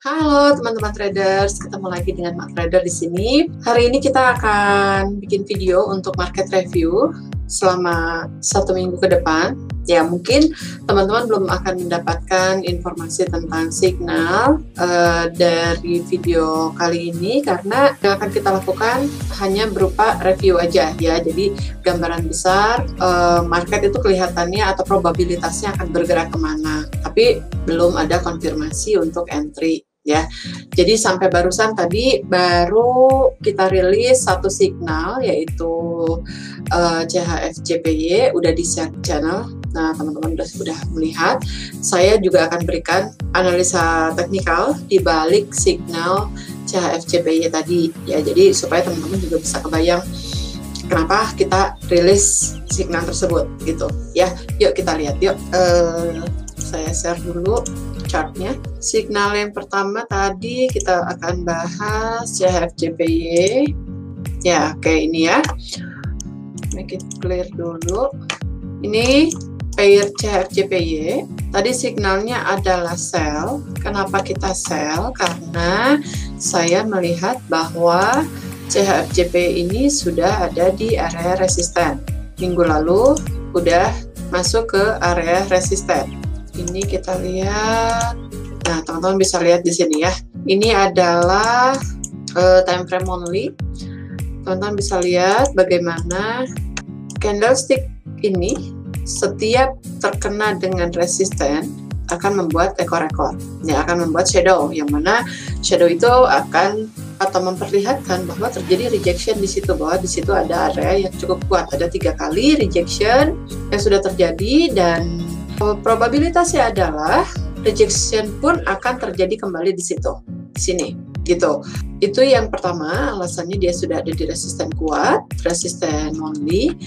Halo teman-teman traders, ketemu lagi dengan Mak Trader di sini. Hari ini kita akan bikin video untuk market review selama 1 minggu ke depan. Ya, mungkin teman-teman belum akan mendapatkan informasi tentang signal dari video kali ini karena yang akan kita lakukan hanya berupa review aja ya. Jadi gambaran besar market itu kelihatannya atau probabilitasnya akan bergerak kemana, tapi belum ada konfirmasi untuk entry ya. Jadi sampai barusan tadi baru kita rilis satu signal yaitu CHF-JPY udah di share channel. Nah, teman-teman sudah melihat. Saya juga akan berikan analisa teknikal di balik signal CHF-JPY tadi ya. Jadi supaya teman-teman juga bisa kebayang kenapa kita rilis signal tersebut gitu ya. Yuk kita lihat yuk. Saya share dulu chartnya. Signal yang pertama tadi kita akan bahas CHF-JPY ya, kayak ini ya. Make it clear dulu. Ini pair CHF-JPY. Tadi signalnya adalah sell. Kenapa kita sell? Karena saya melihat bahwa CHF-JPY ini sudah ada di area resisten. Minggu lalu udah masuk ke area resisten. Ini kita lihat. Nah, teman-teman bisa lihat di sini ya. Ini adalah time frame only. Teman-teman bisa lihat bagaimana candlestick ini setiap terkena dengan resisten akan membuat ekor-ekor. Ya, akan membuat shadow, yang mana shadow itu akan atau memperlihatkan bahwa terjadi rejection di situ, bahwa di situ ada area yang cukup kuat. Ada 3 kali rejection yang sudah terjadi dan probabilitasnya adalah rejection pun akan terjadi kembali di situ, di sini, gitu. Itu yang pertama, alasannya dia sudah ada di resisten kuat, resisten only.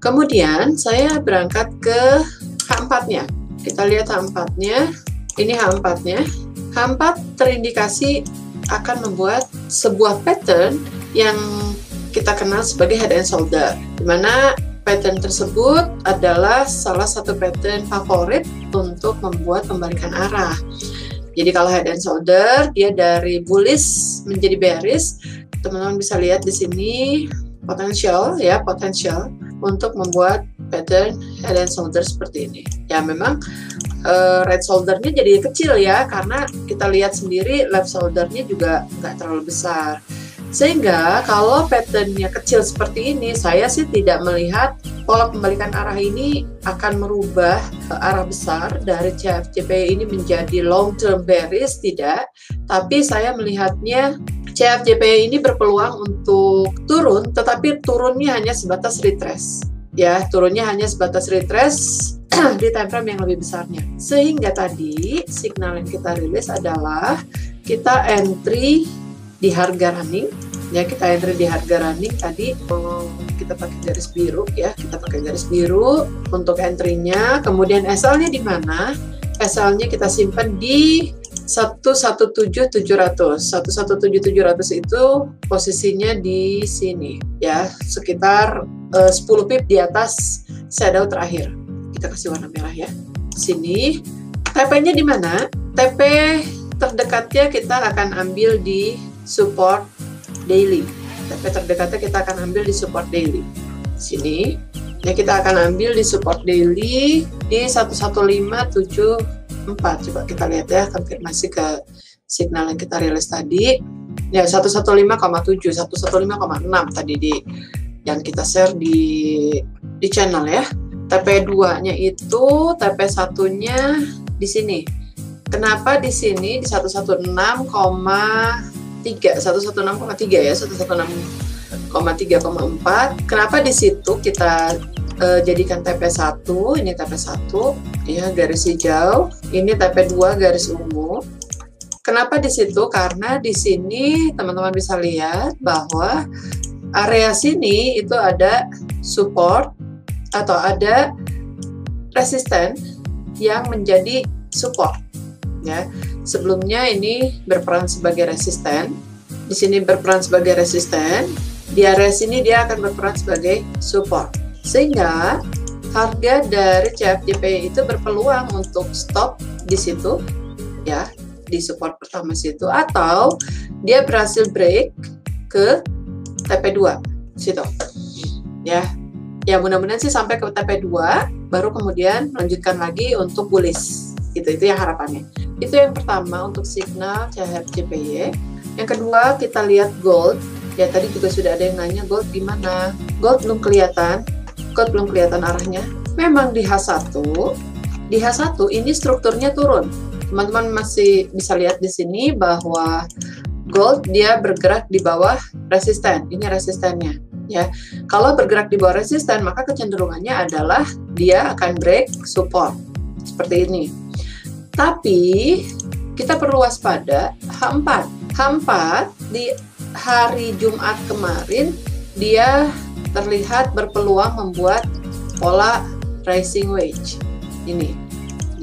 Kemudian saya berangkat ke H4-nya. Kita lihat H4-nya. Ini H4-nya. H4 terindikasi akan membuat sebuah pattern yang kita kenal sebagai head and shoulder, di mana pattern tersebut adalah salah satu pattern favorit untuk membuat pembalikan arah. Jadi kalau head and shoulder dia dari bullish menjadi bearish, teman-teman bisa lihat di sini potensial ya, potensial untuk membuat pattern head and shoulder seperti ini. Ya memang right shoulder-nya jadi kecil ya, karena kita lihat sendiri left shoulder-nya juga nggak terlalu besar. Sehingga kalau patternnya kecil seperti ini, saya sih tidak melihat pola pembalikan arah ini akan merubah arah besar dari CHF-JPY ini menjadi long term bearish, tidak. Tapi saya melihatnya CHF-JPY ini berpeluang untuk turun, tetapi turunnya hanya sebatas retrace. Ya, turunnya hanya sebatas retrace di time frame yang lebih besarnya. Sehingga tadi signal yang kita rilis adalah kita entry di harga running ya, kita entry di harga running tadi. Kita pakai garis biru ya, kita pakai garis biru untuk entry-nya. Kemudian SL-nya di mana? SL-nya kita simpan di 117.700. 117.700 itu posisinya di sini ya, sekitar 10 pip di atas shadow terakhir. Kita kasih warna merah ya. Sini. TP-nya di mana? TP terdekatnya kita akan ambil di support daily. TP terdekatnya kita akan ambil di support daily. Sini. Ya, kita akan ambil di support daily di 11574. Coba kita lihat ya, konfirmasi ke signal yang kita rilis tadi. Ya, 115,7, 115,6 tadi di yang kita share di channel ya. TP2-nya itu, TP1-nya di sini. Kenapa di sini di 116,3 ya, 116,3,4. Kenapa di situ kita jadikan TP1, ini TP1 ya, garis hijau, ini TP2 garis ungu. Kenapa di situ? Karena di sini teman-teman bisa lihat bahwa area sini itu ada support atau ada resisten yang menjadi support ya. Sebelumnya ini berperan sebagai resisten, di sini berperan sebagai resisten, di area sini dia akan berperan sebagai support. Sehingga harga dari CHF-JPY itu berpeluang untuk stop di situ ya. di support pertama situ, atau dia berhasil break ke TP2 situ ya. Ya mudah-mudahan sih sampai ke TP2 baru kemudian lanjutkan lagi untuk bullish gitu. Itu yang harapannya. Itu yang pertama untuk signal CHF-JPY. Yang kedua kita lihat gold. Ya tadi juga sudah ada yang nanya gold gimana. Gold belum kelihatan arahnya. Memang di H1 ini strukturnya turun. Teman-teman masih bisa lihat di sini bahwa gold dia bergerak di bawah resisten. Ini resistennya ya. Kalau bergerak di bawah resisten maka kecenderungannya adalah dia akan break support seperti ini. Tapi kita perlu waspada H4. H4 di hari Jumat kemarin dia terlihat berpeluang membuat pola rising wedge ini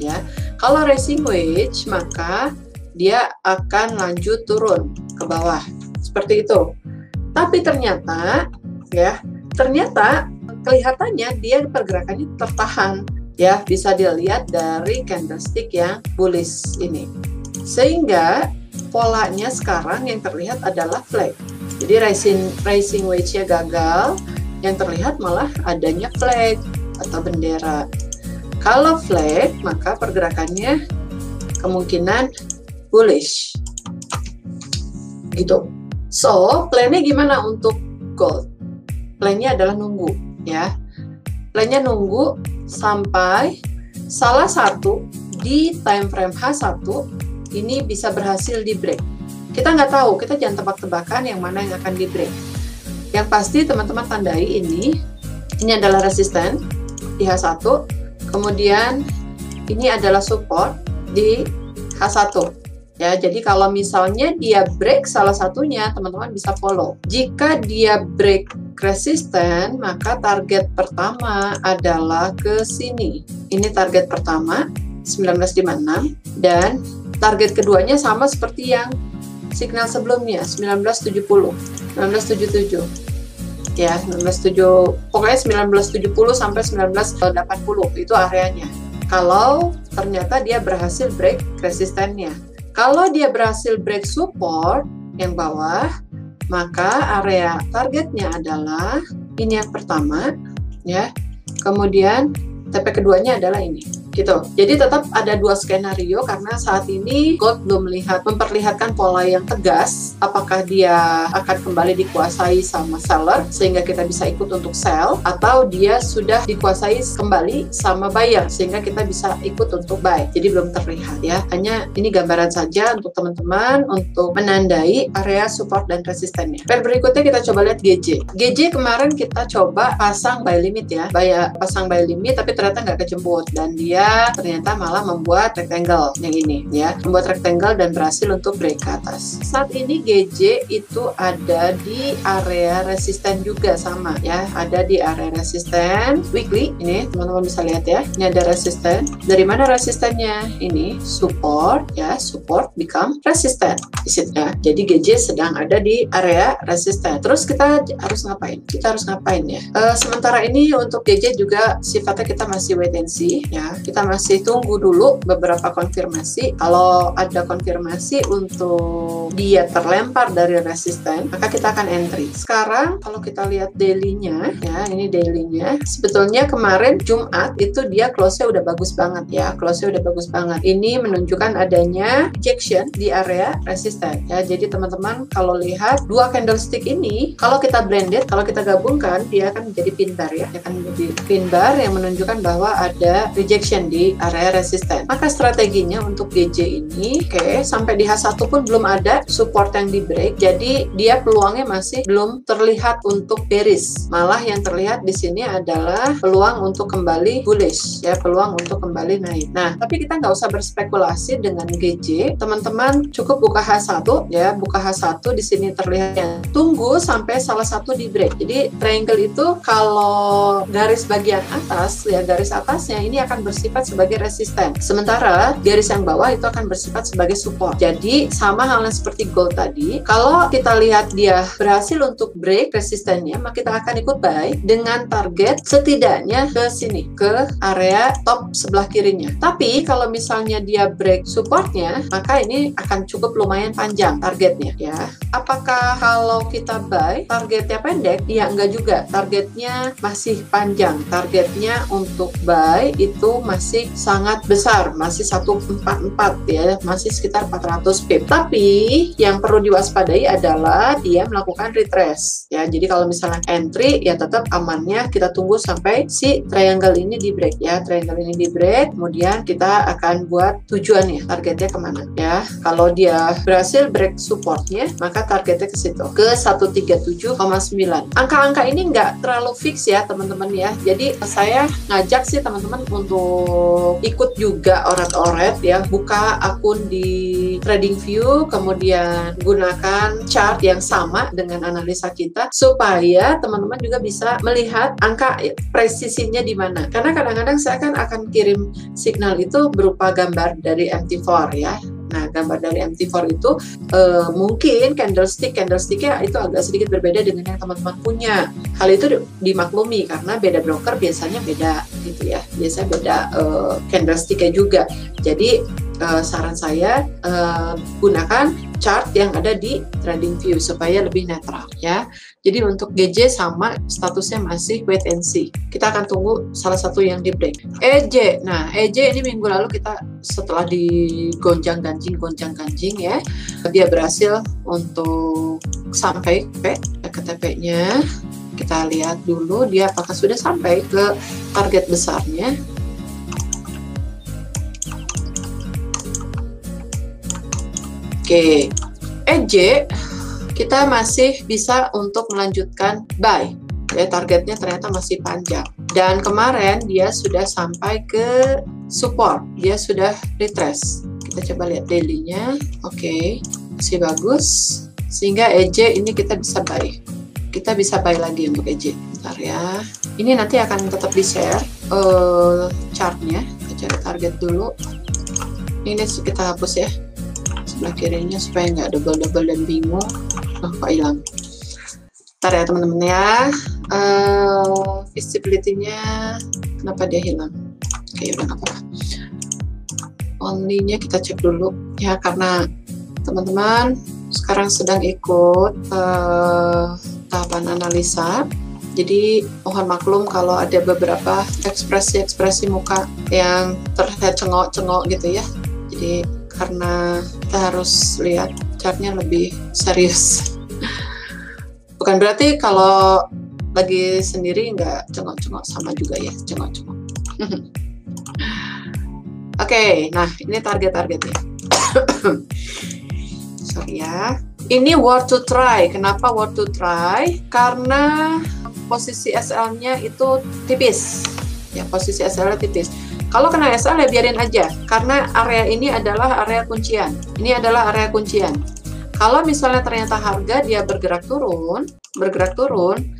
ya. Kalau rising wedge maka dia akan lanjut turun ke bawah seperti itu. Tapi ternyata kelihatannya dia pergerakannya tertahan ya, bisa dilihat dari candlestick yang bullish ini. Sehingga polanya sekarang yang terlihat adalah flag. Jadi rising wedge-nya gagal, yang terlihat malah adanya flag atau bendera. Kalau flag maka pergerakannya kemungkinan bullish gitu. So plannya gimana untuk gold? Plannya adalah nunggu ya. Plannya nunggu sampai salah satu di time frame H1 ini bisa berhasil di break. Kita nggak tahu, kita jangan tebak-tebakan yang mana yang akan di break. Yang pasti teman-teman tandai ini adalah resisten di H1, kemudian ini adalah support di H1 ya. Jadi kalau misalnya dia break salah satunya, teman-teman bisa follow. Jika dia break resisten, maka target pertama adalah ke sini. Ini target pertama 1956 dan target keduanya sama seperti yang signal sebelumnya 1977 ya, 1970 pokoknya 1970 sampai 1980 itu areanya. Kalau ternyata dia berhasil break resistennya, kalau dia berhasil break support yang bawah, maka area targetnya adalah ini yang pertama ya, kemudian TP keduanya adalah ini gitu. Jadi tetap ada dua skenario karena saat ini gold belum memperlihatkan pola yang tegas apakah dia akan kembali dikuasai sama seller sehingga kita bisa ikut untuk sell, atau dia sudah dikuasai kembali sama buyer sehingga kita bisa ikut untuk buy. Jadi belum terlihat ya. Hanya ini gambaran saja untuk teman-teman untuk menandai area support dan resistennya. Dan berikutnya kita coba lihat GJ. GJ kemarin kita coba pasang buy limit ya. Pasang buy limit tapi ternyata nggak kejemput dan dia ternyata malah membuat rectangle yang ini ya, membuat rectangle dan berhasil untuk break ke atas. Saat ini GJ itu ada di area resisten juga sama ya, ada di area resisten weekly. Ini teman-teman bisa lihat ya, ini ada resisten. Dari mana resistennya? Ini support ya, support become resisten di situ ya. Jadi GJ sedang ada di area resisten. Terus kita harus ngapain? Ya. Sementara ini untuk GJ juga sifatnya kita masih wait and see ya. Kita masih tunggu dulu beberapa konfirmasi. Kalau ada konfirmasi untuk dia terlempar dari resisten, maka kita akan entry. Sekarang kalau kita lihat daily-nya ya, ini daily-nya. Sebetulnya kemarin Jumat itu dia close-nya udah bagus banget ya, close-nya udah bagus banget. Ini menunjukkan adanya rejection di area resisten ya. Jadi teman-teman kalau lihat dua candlestick ini, kalau kita blended, kalau kita gabungkan, dia akan menjadi pin bar ya, dia akan menjadi pin bar yang menunjukkan bahwa ada rejection di area resisten. Maka strateginya untuk GJ ini, sampai di H1 pun belum ada support yang di break, jadi dia peluangnya masih belum terlihat untuk bearish. Malah yang terlihat di sini adalah peluang untuk kembali bullish ya, peluang untuk kembali naik. Nah, tapi kita nggak usah berspekulasi dengan GJ. Teman-teman cukup buka H1 ya, buka H1 di sini terlihatnya. Tunggu sampai salah satu di break. Jadi triangle itu kalau garis bagian atas ya, garis atasnya ini akan bersih bersifat sebagai resisten. Sementara garis yang bawah itu akan bersifat sebagai support. Jadi sama halnya seperti gold tadi, kalau kita lihat dia berhasil untuk break resistennya, maka kita akan ikut buy dengan target setidaknya ke sini, ke area top sebelah kirinya. Tapi kalau misalnya dia break supportnya, maka ini akan cukup lumayan panjang targetnya ya. Apakah kalau kita buy targetnya pendek? Ya enggak juga, targetnya masih panjang. Targetnya untuk buy itu masih sangat besar, masih 144 ya, masih sekitar 400 pip. Tapi yang perlu diwaspadai adalah dia melakukan retrace ya. Jadi kalau misalnya entry ya tetap amannya kita tunggu sampai si triangle ini di break ya. Triangle ini di break, kemudian kita akan buat tujuannya, targetnya kemana ya. Kalau dia berhasil break supportnya, maka targetnya ke situ, ke 137,9. Angka-angka ini nggak terlalu fix ya teman-teman ya. Jadi saya ngajak sih teman-teman untuk ikut juga oret-oret ya, buka akun di TradingView, kemudian gunakan chart yang sama dengan analisa kita supaya teman-teman juga bisa melihat angka presisinya di mana. Karena kadang-kadang saya akan kirim signal itu berupa gambar dari MT4 ya. Nah, gambar dari MT4 itu mungkin candlesticknya itu agak sedikit berbeda dengan yang teman-teman punya. Hal itu dimaklumi karena beda broker biasanya beda gitu ya. Biasanya beda candlesticknya juga. Jadi saran saya gunakan chart yang ada di TradingView supaya lebih netral ya. Jadi untuk GJ sama statusnya masih wait and see. Kita akan tunggu salah satu yang di break. EJ, nah EJ ini minggu lalu kita setelah digonjang-ganjing ya, dia berhasil untuk sampai ke TP-nya. Kita lihat dulu dia apakah sudah sampai ke target besarnya. Oke, EJ kita masih bisa untuk melanjutkan buy ya, targetnya ternyata masih panjang dan kemarin dia sudah sampai ke support, dia sudah retrace. Kita coba lihat daily-nya. Oke, masih bagus sehingga EJ ini kita bisa buy, lagi untuk EJ. Bentar ya, ini nanti akan tetap di share chartnya. Kita cari target dulu, ini kita hapus ya sebelah kirinya supaya nggak double-double dan bingung. Kok hilang? Ntar ya teman-teman ya. Visibility-nya kenapa dia hilang? Oke, udah nggak apa-apa. Only-nya kita cek dulu ya, karena teman-teman sekarang sedang ikut tahapan analisa. Jadi mohon maklum kalau ada beberapa ekspresi muka yang terlihat cengok-cengok gitu ya. Jadi karena kita harus lihat chartnya lebih serius. Bukan berarti kalau lagi sendiri nggak cengok-cengok, sama juga ya cengok-cengok. Oke, nah ini target-targetnya. Sorry ya. Ini worth to try. Kenapa worth to try? Karena posisi SL-nya itu tipis. Ya, posisi SL-nya tipis. Kalau kena SL ya biarin aja, karena area ini adalah area kuncian. Ini adalah area kuncian. Kalau misalnya ternyata harga dia bergerak turun,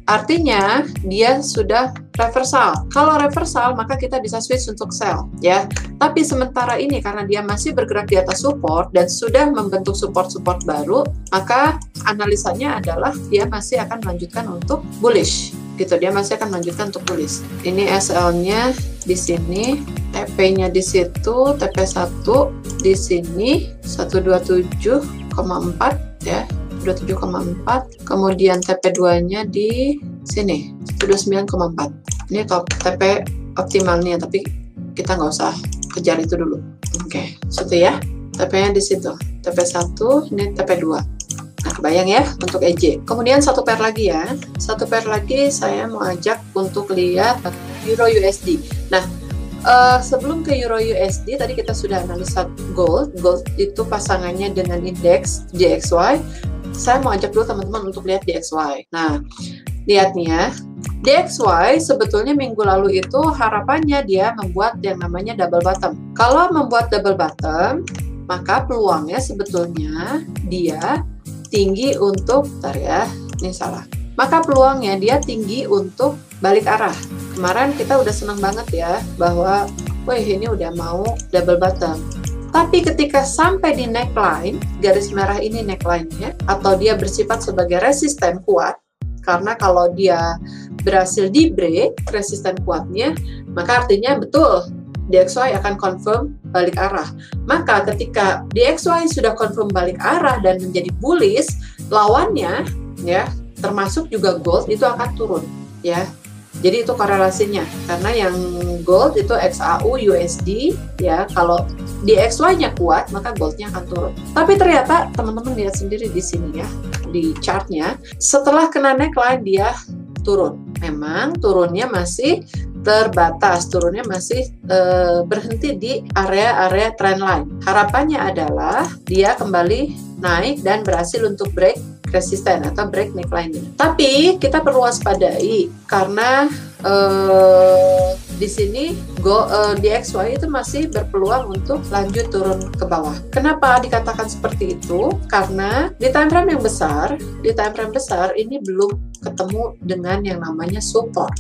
artinya dia sudah reversal. Kalau reversal, maka kita bisa switch untuk sell, ya. Tapi sementara ini karena dia masih bergerak di atas support dan sudah membentuk support-support baru, maka analisanya adalah dia masih akan melanjutkan untuk bullish. Gitu, dia masih akan melanjutkan untuk bullish. Ini SL-nya di sini, TP-nya di situ, TP1 di sini 127,4 ya, 27,4. Kemudian TP2-nya di sini 129,4. Ini top TP optimalnya, tapi kita nggak usah kejar itu dulu. Oke, situ ya. TP-nya di situ. TP1, ini TP2. Nah, kebayang ya untuk EJ. Kemudian satu pair lagi ya. Satu pair lagi saya mau ajak untuk lihat Euro USD. Nah, sebelum ke Euro USD tadi kita sudah analisa gold. Gold itu pasangannya dengan indeks DXY. Saya mau ajak dulu teman-teman untuk lihat DXY. Nah, lihat nih ya. DXY sebetulnya minggu lalu itu harapannya dia membuat yang namanya double bottom. Kalau membuat double bottom, maka peluangnya sebetulnya dia tinggi untuk, bentar ya, ini salah. Maka peluangnya dia tinggi untuk balik arah. Kemarin kita udah senang banget ya bahwa wih ini udah mau double bottom. Tapi ketika sampai di neckline, garis merah ini neckline-nya, atau dia bersifat sebagai resisten kuat, karena kalau dia berhasil di break resisten kuatnya, maka artinya betul DXY akan confirm balik arah. Maka ketika DXY sudah confirm balik arah dan menjadi bullish, lawannya ya termasuk juga gold itu akan turun ya. Jadi itu korelasinya, karena yang gold itu XAU USD ya, kalau DXY-nya kuat maka goldnya akan turun. Tapi ternyata teman-teman lihat sendiri di sini ya, di chartnya, setelah kena neckline dia turun. Memang turunnya masih terbatas, turunnya masih berhenti di area-area trendline. Harapannya adalah dia kembali naik dan berhasil untuk break resisten atau break neckline. Tapi kita perlu waspadai karena di sini DXY itu masih berpeluang untuk lanjut turun ke bawah. Kenapa dikatakan seperti itu? Karena di time frame yang besar, ini belum ketemu dengan yang namanya support.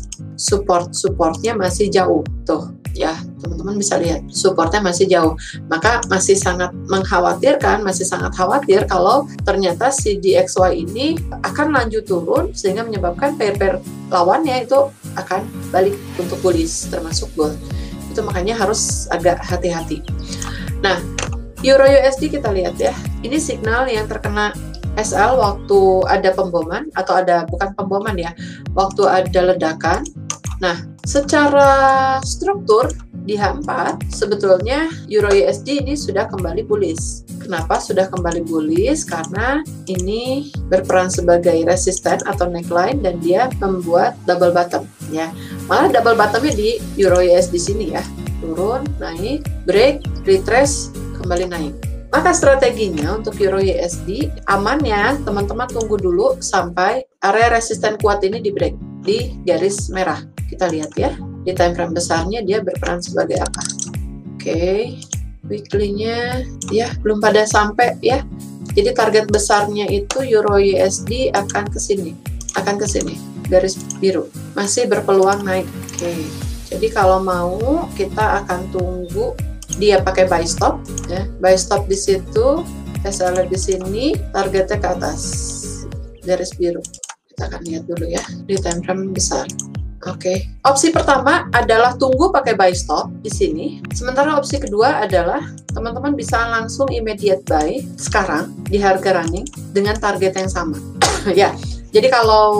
Supportnya masih jauh tuh ya, teman-teman bisa lihat supportnya masih jauh. Maka masih sangat mengkhawatirkan, masih sangat khawatir kalau ternyata si DXY ini akan lanjut turun sehingga menyebabkan pair-pair lawannya itu akan balik untuk bullish, termasuk gold. Itu makanya harus agak hati-hati. Nah, Euro USD kita lihat ya, ini signal yang terkena SL waktu ada pemboman, atau ada, bukan pemboman ya, waktu ada ledakan. Nah, secara struktur di H4 sebetulnya Euro USD ini sudah kembali bullish. Kenapa sudah kembali bullish? Karena ini berperan sebagai resisten atau neckline dan dia membuat double bottom ya. Malah double bottomnya di Euro USD sini ya. Turun, naik, break, retrace, kembali naik. Maka strateginya untuk Euro USD amannya teman-teman tunggu dulu sampai area resisten kuat ini di break di garis merah. Kita lihat ya, di time frame besarnya dia berperan sebagai apa. Oke, weekly-nya ya belum pada sampai ya. Jadi target besarnya itu Euro USD akan ke sini, garis biru. Masih berpeluang naik. Oke. Jadi kalau mau kita akan tunggu dia pakai buy stop ya. Buy stop di situ, SL di sini, targetnya ke atas. Garis biru. Kita akan lihat dulu ya di time frame besar. Oke, opsi pertama adalah tunggu pakai buy stop di sini. Sementara opsi kedua adalah teman-teman bisa langsung immediate buy sekarang di harga running dengan target yang sama. Ya, jadi kalau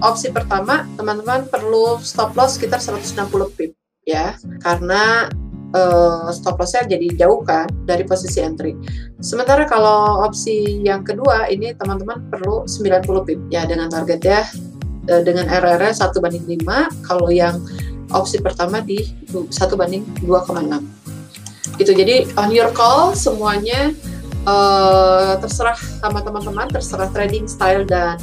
opsi pertama teman-teman perlu stop loss sekitar 160 pip ya, karena stop lossnya jadi jauh kan dari posisi entry. Sementara kalau opsi yang kedua ini teman-teman perlu 90 pip ya, dengan targetnya dengan RR 1/5, kalau yang opsi pertama di 1/2,6 gitu. Jadi on your call semuanya, terserah sama teman-teman, terserah trading style dan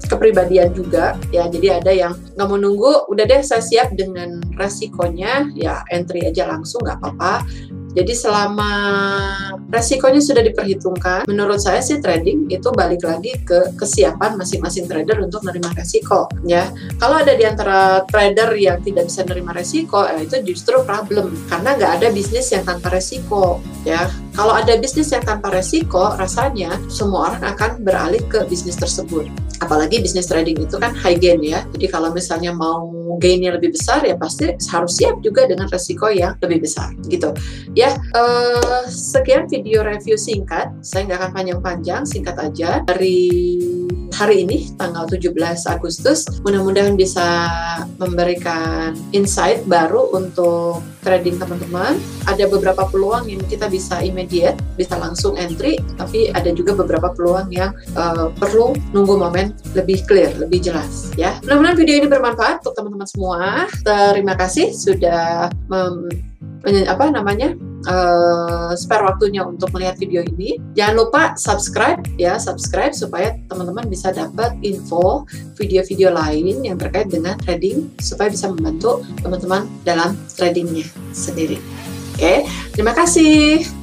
kepribadian juga ya. Jadi ada yang nggak mau nunggu, udah deh saya siap dengan resikonya ya, entry aja langsung nggak apa-apa. Jadi selama resikonya sudah diperhitungkan, menurut saya sih trading itu balik lagi ke kesiapan masing-masing trader untuk menerima resiko ya. Kalau ada di antara trader yang tidak bisa menerima resiko, itu justru problem, karena nggak ada bisnis yang tanpa resiko ya. Kalau ada bisnis yang tanpa resiko, rasanya semua orang akan beralih ke bisnis tersebut. Apalagi bisnis trading itu kan high gain ya. Jadi kalau misalnya mau gainnya lebih besar ya pasti harus siap juga dengan resiko yang lebih besar gitu. Ya, sekian video review singkat. Saya nggak akan panjang-panjang, singkat aja. Dari hari ini, tanggal 17 Agustus, mudah-mudahan bisa memberikan insight baru untuk trading teman-teman. Ada beberapa peluang yang kita bisa immediate, bisa langsung entry, tapi ada juga beberapa peluang yang perlu nunggu momen lebih clear, lebih jelas ya. Mudah-mudahan video ini bermanfaat untuk teman-teman semua. Terima kasih sudah spare waktunya untuk melihat video ini. Jangan lupa subscribe ya, subscribe supaya teman-teman bisa dapat info video-video lain yang terkait dengan trading, supaya bisa membantu teman-teman dalam tradingnya sendiri. Oke, terima kasih.